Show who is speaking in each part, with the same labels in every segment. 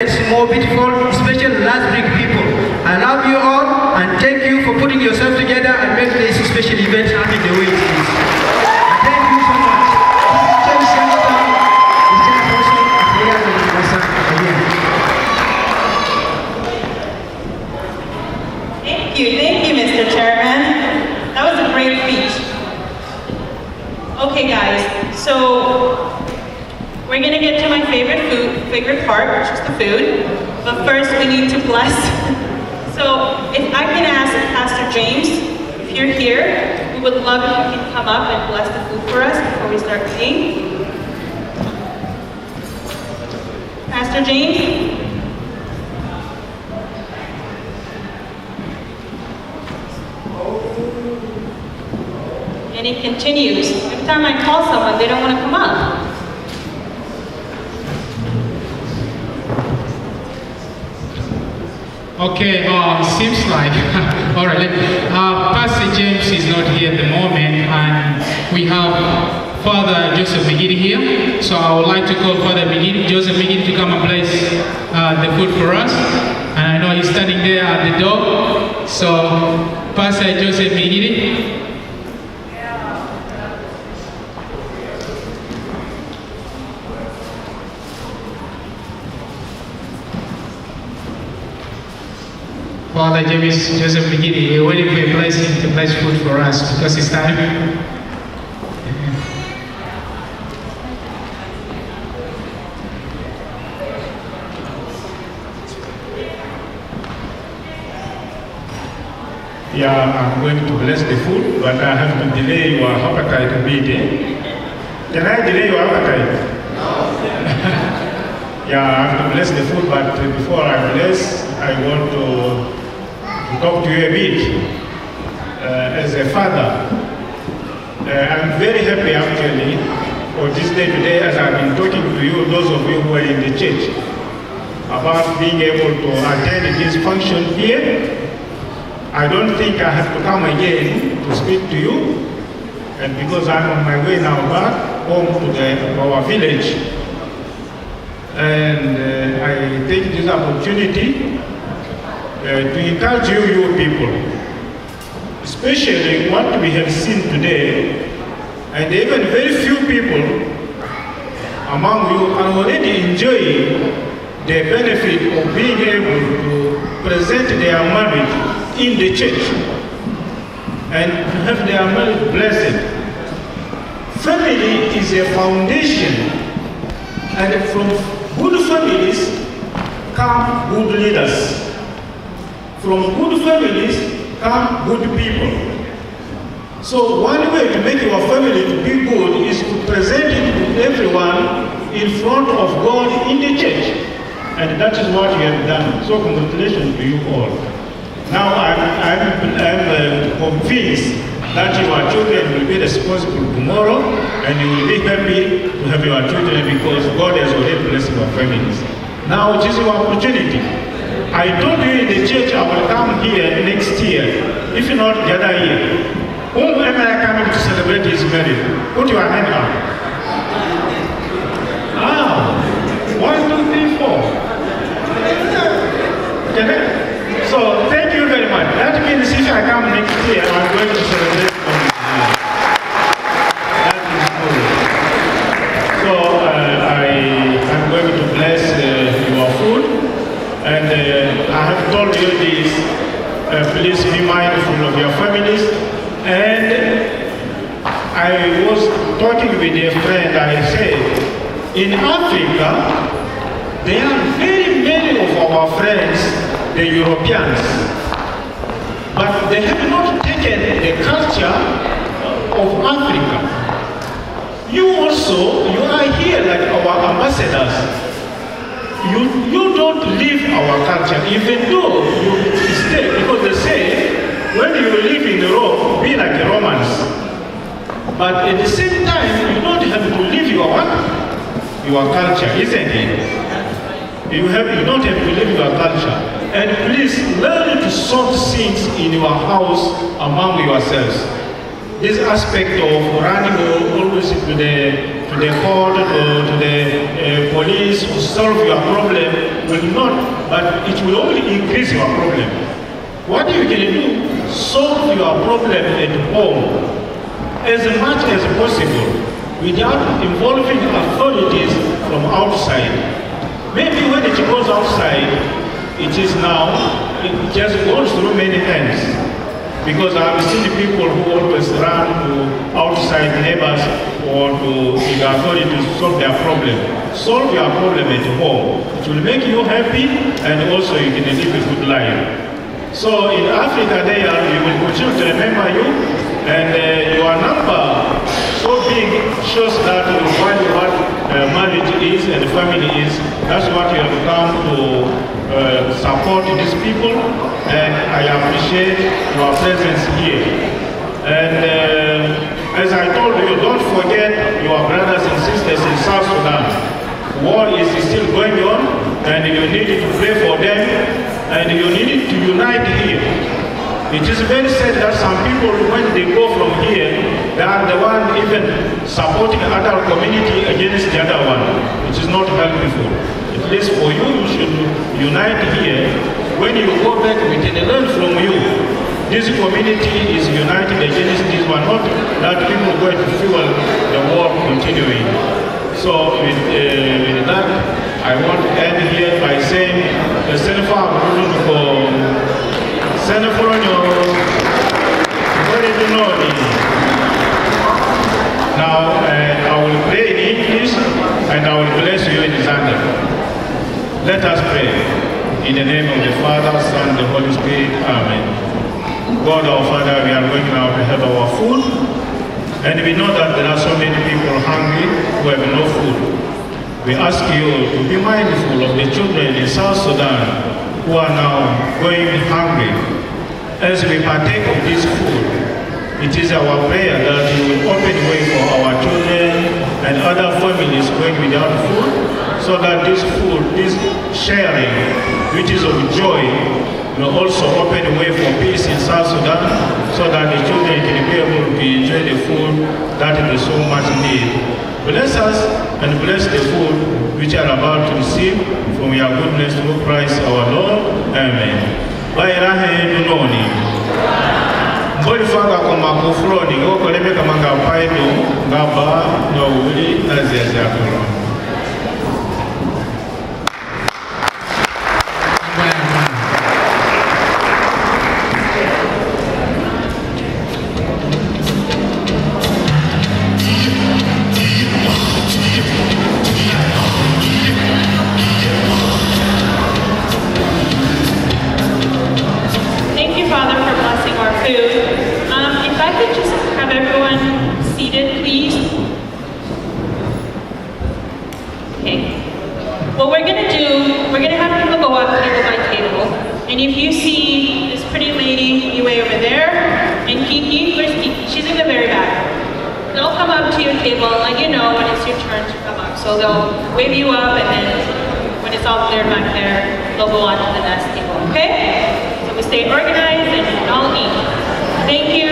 Speaker 1: It's more beautiful, especially Lasbrig people. I love you all and thank you for putting yourself together and making this special event happen the way it is. Thank you so much. This is James Youngstown, the chairperson of Royal University again.
Speaker 2: Thank you, Mr. Chairman. That was a great speech. Okay, guys, so we're gonna get to my favorite part, which is the food. But first, we need to bless. So, if I can ask Pastor James, if you're here, we would love if you can come up and bless the food for us before we start eating. Pastor James. And he continues. Every time I call someone, they don't want to come up.
Speaker 3: Okay, seems like, all right, Pastor James is not here at the moment, and we have Father Joseph McGiddy here. So I would like to call Father Joseph McGiddy to come and bless the food for us. And I know he's standing there at the door. So, Pastor Joseph McGiddy. Father James Joseph McGiddy, we're waiting for a blessing to bless food for us because it's time.
Speaker 4: Yeah, I'm going to bless the food, but I have to delay your appetite a bit. Can I delay your appetite? Yeah, I have to bless the food, but before I bless, I want to talk to you a bit. As a father, I'm very happy actually for this day today as I've been talking to you, those of you who are in the church, about being able to attend this function here. I don't think I have to come again to speak to you, and because I'm on my way now back home to our village, and I take this opportunity to encourage you people, especially what we have seen today, and even very few people among you are already enjoying the benefit of being able to present their marriage in the church and to have their marriage blessed. Family is a foundation, and from good families come good leaders. From good families come good people. So one way to make your family to be good is to present it to everyone in front of God in the church. And that is what you have done. So congratulations to you all. Now I'm convinced that your children will be responsible tomorrow, and you will be happy to have your children because God has already blessed your families. Now it is your opportunity. I told you in the church I will come here next year, if not the other year. Whom am I coming to celebrate his marriage? Put your hand up. Ah, 1, 2, 3, 4. So thank you very much. That means if I come next year, I'm going to celebrate on this year. That is good. So I'm going to bless your food, and I have told you this. Please be mindful of your families. And I was talking with a friend. I said, in Africa, there are very many of our friends, the Europeans, but they have not taken the culture of Africa. You also, you are here like our ambassadors. You don't live our culture, even though you stay, because they say, when you live in Rome, be like the Romans. But at the same time, you don't have to live your culture, isn't it? You don't have to live your culture. And please learn to sort things in your house among yourselves. This aspect of running always to the the court or to the police to solve your problem will not, but it will only increase your problem. What you can do, solve your problem at home as much as possible without involving authorities from outside. Maybe when it goes outside, it is now, it just goes through many hands. Because I've seen people who always run to outside neighbors or to the authorities to solve their problem. Solve your problem at home. It will make you happy and also you can live a good life. So in Africa there, we will continue to remember you, and your number so big shows that you value what marriage is and family is. That's what you have come to support these people, and I appreciate your presence here. And as I told you, don't forget your brothers and sisters in South Sudan. War is still going on, and you need to pray for them, and you need to unite here. It is very sad that some people, when they go from here, they are the one even supporting other community against the other one, which is not helpful. At least for you, you should unite here. When you go back, we can learn from you. This community is united against this one, not that people are going to fuel the war continuing. So with that, I want to end here by saying, the Senefa Now, I will pray in English and I will bless you in Zanda. Let us pray. In the name of the Father, Son, and the Holy Spirit. Amen. God our Father, we are going now to have our food. And we know that there are so many people hungry who have no food. We ask you to be mindful of the children in South Sudan who are now going hungry. As we partake of this food, it is our prayer that you will open way for our children and other families going without food, so that this food, this sharing, which is of joy, will also open way for peace in South Sudan, so that the children can be able to enjoy the food that they so much need. Bless us and bless the food which are about to receive from your goodness through Christ our Lord. Amen. Bairahe dunoni. Mboli fanga kwa makufloni, ngoko lebe kama ngapaido, ngaba, ngawuli, naziazi akulo.
Speaker 2: And if you see this pretty lady way over there, and Kiki, where's Kiki? She's in the very back. They'll come up to your table and let you know when it's your turn to come up. So they'll wave you up, and then when it's all cleared back there, they'll go on to the next table, okay? So we stay organized and all eat. Thank you.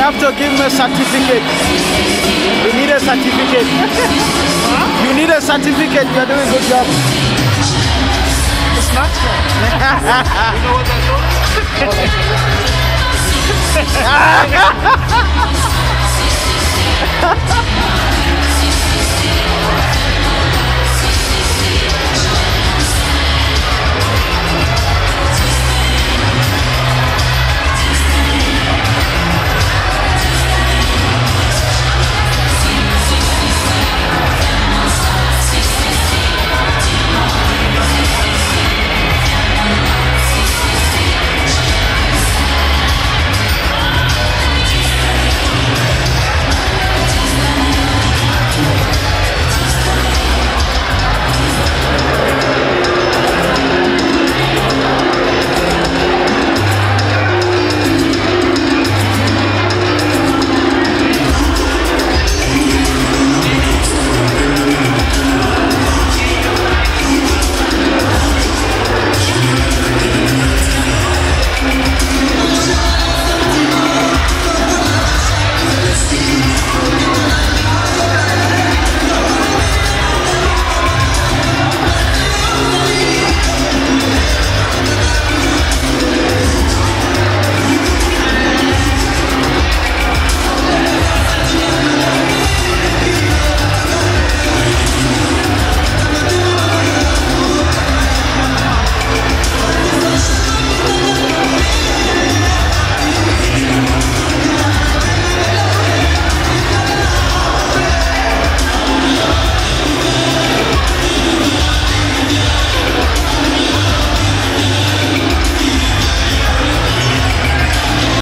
Speaker 5: have to give him a certificate. We need a certificate. You need a certificate. You're doing a good job. It's not fair. You know what I told you?